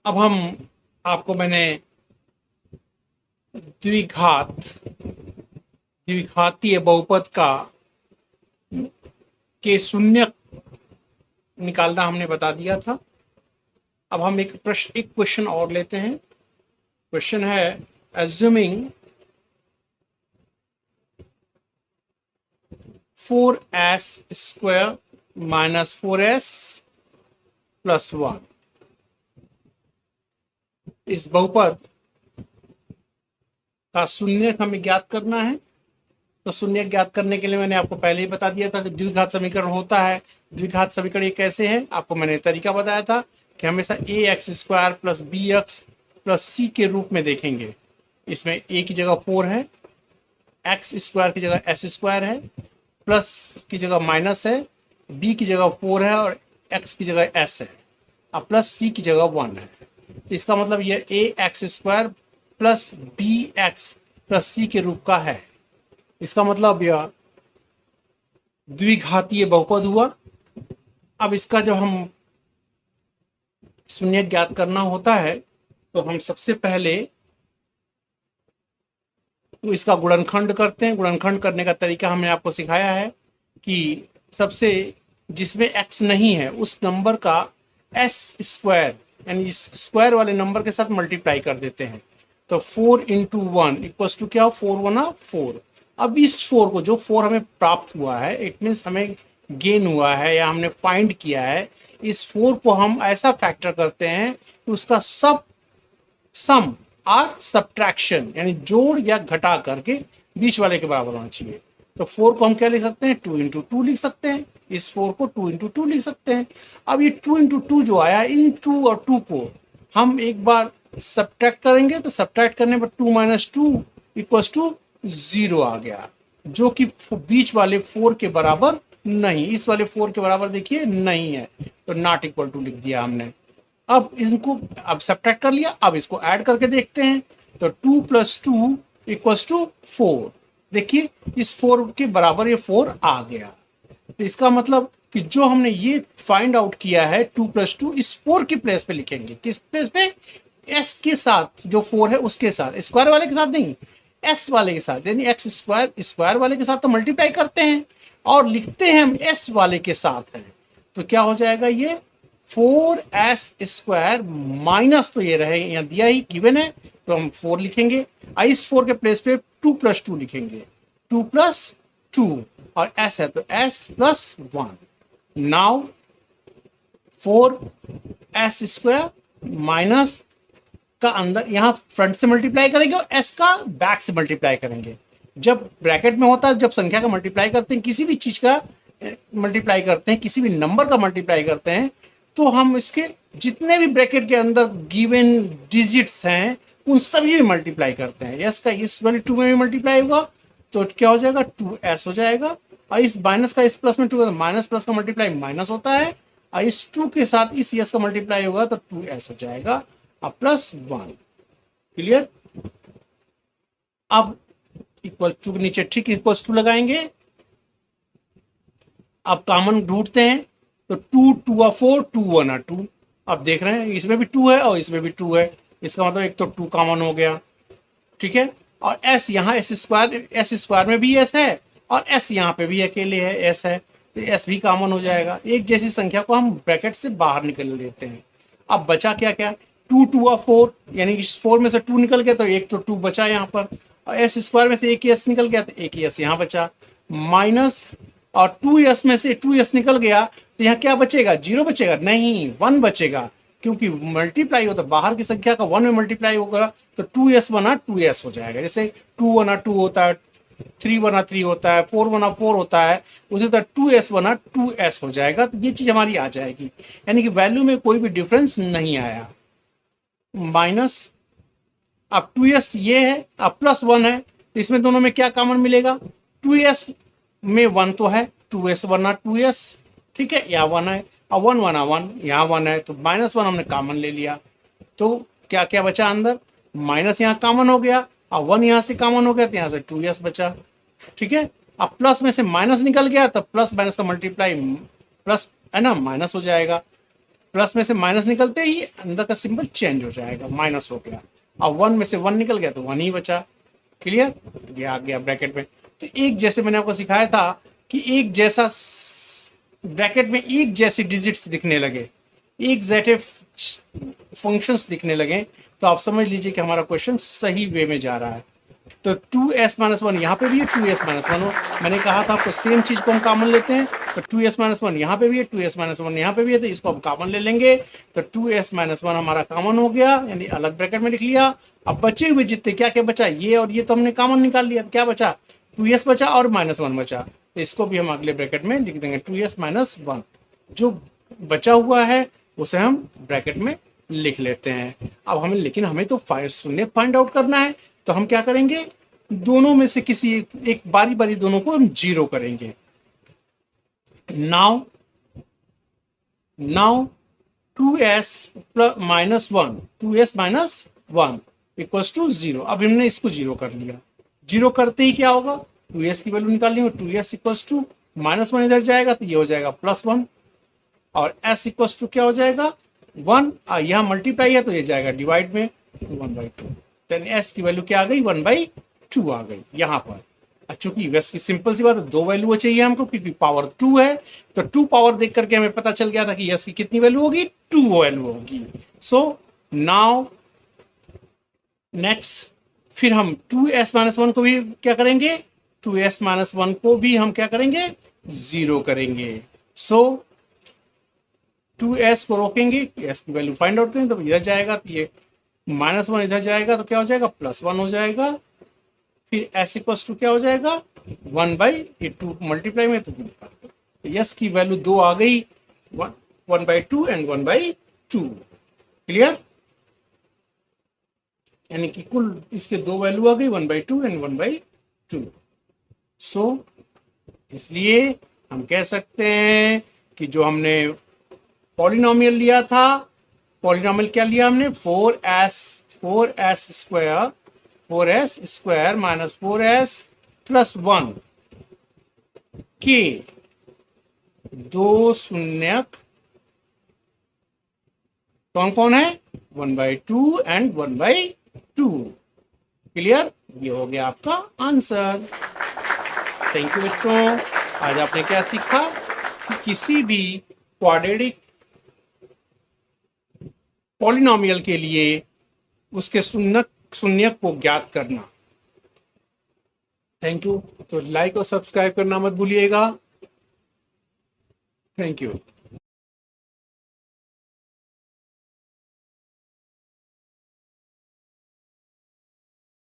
अब हम आपको मैंने द्विघात द्विघातीय बहुपद का के शून्य निकालना हमने बता दिया था। अब हम एक क्वेश्चन और लेते हैं। क्वेश्चन है assuming 4s² minus 4s plus 1 इस बहुपद का शून्य हमें ज्ञात करना है। तो शून्य ज्ञात करने के लिए मैंने आपको पहले ही बता दिया था कि द्विघात समीकरण होता है। द्विघात समीकरण ये कैसे है, आपको मैंने तरीका बताया था कि हमेशा ax² plus bx plus c के रूप में देखेंगे। इसमें a की जगह 4 है, x² की जगह s² है, प्लस की जगह माइनस है, b की जगह 4 है और x की जगह s है, अब प्लस c की जगह 1 है। इसका मतलब यह ax² plus bx plus c के रूप का है। इसका मतलब यह द्विघातीय बहुपद हुआ। अब इसका जब हम शून्य ज्ञात करना होता है तो हम सबसे पहले तो इसका गुणनखंड करते हैं। गुणनखंड करने का तरीका हमने आपको सिखाया है कि सबसे जिसमें x नहीं है उस नंबर का s² यानी स्क्वायर वाले नंबर के साथ मल्टीप्लाई कर देते हैं। तो 4 इंटू 1 इक्वल्स टू क्या, 4 1 4। अब इस 4 को, जो 4 हमें प्राप्त हुआ है, इट मीन्स हमें गेन हुआ है या हमने फाइंड किया है, इस 4 को हम ऐसा फैक्टर करते हैं कि उसका सम और सब्ट्रैक्शन यानी जोड़ या घटा करके बीच वाले के बराबर होना चाहिए। तो 4 को हम क्या लिख सकते हैं, 2 इंटू 2 लिख सकते हैं। इस 4 को 2 इंटू 2 लिख सकते हैं। अब ये 2 इंटू 2 जो आया, इन 2 और 2 को हम एक बार सब्ट्रैक्ट करेंगे तो सब्ट्रैक्ट करने पर 2 माइनस 2 इक्वल्स टू 0 आ गया, जो कि बीच वाले 4 के बराबर नहीं, इस वाले 4 के बराबर देखिए नहीं है, तो नॉट इक्वल टू लिख दिया हमने। अब इनको अब सब्ट्रैक्ट कर लिया, अब इसको ऐड करके देखते हैं। तो 2 प्लस 2 इक्वल्स टू 4। देखिए इस 4 के बराबर ये 4 आ गया। तो इसका मतलब कि जो हमने ये फाइंड आउट किया है 2 प्लस 2 इस 4 की प्लेस पे लिखेंगे। किस प्लेस पे, s के साथ, जो 4 है उसके साथ, स्क्वायर वाले के साथ नहीं, s वाले के साथ, यानी x² स्क्वायर वाले के साथ तो मल्टीप्लाई करते हैं और लिखते हैं हम s वाले के साथ है। तो क्या हो जाएगा, ये 4s² माइनस, तो ये रहे यहाँ दिया ही गिवन है तो हम 4 लिखेंगे। इस 4 के प्लेस पे 2 प्लस 2 लिखेंगे, 2 प्लस 2 और s है तो s plus 1। Now 4s² minus का अंदर यहाँ फ्रंट से मल्टीप्लाई करेंगे और s का बैक से मल्टीप्लाई करेंगे। जब ब्रैकेट में होता है, जब संख्या का मल्टीप्लाई करते हैं, किसी भी चीज का मल्टीप्लाई करते हैं, किसी भी नंबर का मल्टीप्लाई करते हैं, तो हम इसके जितने भी ब्रैकेट के अंदर गिवन डिजिट्स हैं उन सभी में मल्टीप्लाई करते हैं। s का इस वाले 2 में भी मल्टीप्लाई होगा तो क्या हो जाएगा, 2s हो जाएगा। और इस माइनस का इस प्लस में 2 माइनस प्लस का मल्टीप्लाई माइनस होता है, और इस 2 के साथ इस s का मल्टीप्लाई होगा तो 2s हो जाएगा और प्लस 1। क्लियर। अब इक्वल टू के नीचे ठीक इक्वल टू लगाएंगे। अब कॉमन ढूंढते हैं तो 2 2 4 2 1 2। अब देख रहे हैं इसमें भी 2 है और इसमें भी 2 है, इसका मतलब एक तो 2 कॉमन हो गया, ठीक है। और s यहाँ s² में भी s है और s यहाँ पे भी अकेले है, s है, तो s भी कॉमन हो जाएगा। एक जैसी संख्या को हम ब्रैकेट से बाहर निकल लेते हैं। अब बचा क्या क्या, 2 2 4, यानी इस 4 में से 2 निकल गया तो एक तो 2 बचा यहाँ पर, और s² में से एक ही s निकल गया तो एक ही s यहाँ बचा, माइनस, और 2s में से 2s निकल गया तो यहाँ क्या बचेगा, 0 बचेगा नहीं, 1 बचेगा, क्योंकि मल्टीप्लाई होता बाहर की संख्या का 1 में मल्टीप्लाई होगा तो 2s 1 2s हो जाएगा। जैसे 2 1 2 होता है, 3 1 3 होता है, 4 1 4 होता है, उसी तरह 2s 1 2s हो जाएगा। तो ये चीज हमारी आ जाएगी, यानी कि वैल्यू में कोई भी डिफरेंस नहीं आया। माइनस, अब 2s ये है, अब प्लस 1 है, इसमें दोनों में क्या कॉमन मिलेगा, 2s में 1 तो है, 2s 1 2s, ठीक है, यहाँ 1 है, अब 1 1 1, यहाँ 1 है तो माइनस 1 हमने कॉमन ले लिया। तो क्या क्या बचा अंदर, माइनस यहाँ कॉमन हो गया, अब 1 यहाँ से कॉमन हो गया तो यहाँ से 2s बचा, ठीक है। अब प्लस में से माइनस निकल गया तो प्लस माइनस का मल्टीप्लाई प्लस है ना, माइनस हो जाएगा। प्लस में से माइनस निकलते ही अंदर का सिंबल चेंज हो जाएगा, माइनस हो गया। अब 1 में से 1 निकल गया तो 1 ही बचा। क्लियर, ये आ गया ब्रैकेट में। तो एक जैसे मैंने आपको सिखाया था कि एक जैसा ब्रैकेट में एक जैसी डिजिट्स दिखने लगे, एक जैसे फंक्शंस दिखने लगे, तो आप समझ लीजिए कि हमारा क्वेश्चन सही वे में जा रहा है। तो 2s-1 यहाँ पे भी है, 2s-1 हो। मैंने कहा था आपको सेम चीज को हम कॉमन लेते हैं, तो 2s-1 यहाँ पे भी है, 2s-1 यहाँ पे भी है, तो इसको हम कॉमन ले लेंगे। तो 2s-1 हमारा कॉमन हो गया, यानी अलग ब्रैकेट में लिख लिया। अब बचे हुए जितने क्या क्या बचा, ये और ये तो हमने कॉमन निकाल लिया, तो क्या बचा, 2s बचा और -1 बचा। तो इसको भी हम अगले ब्रैकेट में लिख देंगे, 2s-1। जो बचा हुआ है उसे हम ब्रैकेट में लिख लेते हैं। अब हमें तो शून्य फाइंड आउट करना है, तो हम क्या करेंगे, दोनों में से किसी एक बारी बारी दोनों को हम 0 करेंगे। Now 2s-1 equals to 0। अब हमने इसको 0 कर लिया। 0 करते ही क्या होगा, 2s की वैल्यू निकालनी हो, 2s इक्वल्स टू -1 इधर जाएगा तो ये हो जाएगा +1, और s इक्वल्स टू क्या हो जाएगा 1, यहाँ मल्टीप्लाई है तो ये जाएगा डिवाइड में, तो 1/2। देन s की वैल्यू क्या आ गई, 1/2 आ गई यहाँ पर। चूंकि वैसे की सिंपल सी बात है, 2 वैल्यू चाहिए हमको, क्योंकि पावर 2 है, तो 2 पावर देख करके हमें पता चल गया था कि s की कितनी वैल्यू होगी, 2 वैल्यू होगी। सो नाउ नेक्स्ट, फिर हम 2s-1 को भी क्या करेंगे, 2s-1 को भी हम क्या करेंगे, 0 करेंगे। सो 2s को रोकेंगे, s की वैल्यू फाइंड आउट करें, तो इधर जाएगा तो ये -1 इधर जाएगा तो क्या हो जाएगा, +1 हो जाएगा। फिर s इक्वल्स टू क्या हो जाएगा, 1/2 मल्टीप्लाई में, तो s की वैल्यू 2 आ गई, 1/2 एंड 1/2। क्लियर, यानी कि कुल इसके 2 वैल्यू आ गई, 1/2 एंड 1/2। सो इसलिए हम कह सकते हैं कि जो हमने पॉलिनोमियल लिया था, पॉलिनोमियल क्या लिया हमने, 4s स्क्वायर -4s +1 के 2 शून्यक कौन कौन है, 1/2 एंड 1/2। क्लियर, ये हो गया आपका आंसर। थैंक यू बच्चों। आज आपने क्या सीखा कि किसी भी क्वाड्रेटिक पॉलिनोमियल के लिए उसके शून्यक को ज्ञात करना। Thank you. तो लाइक और सब्सक्राइब करना मत भूलिएगा। Thank you.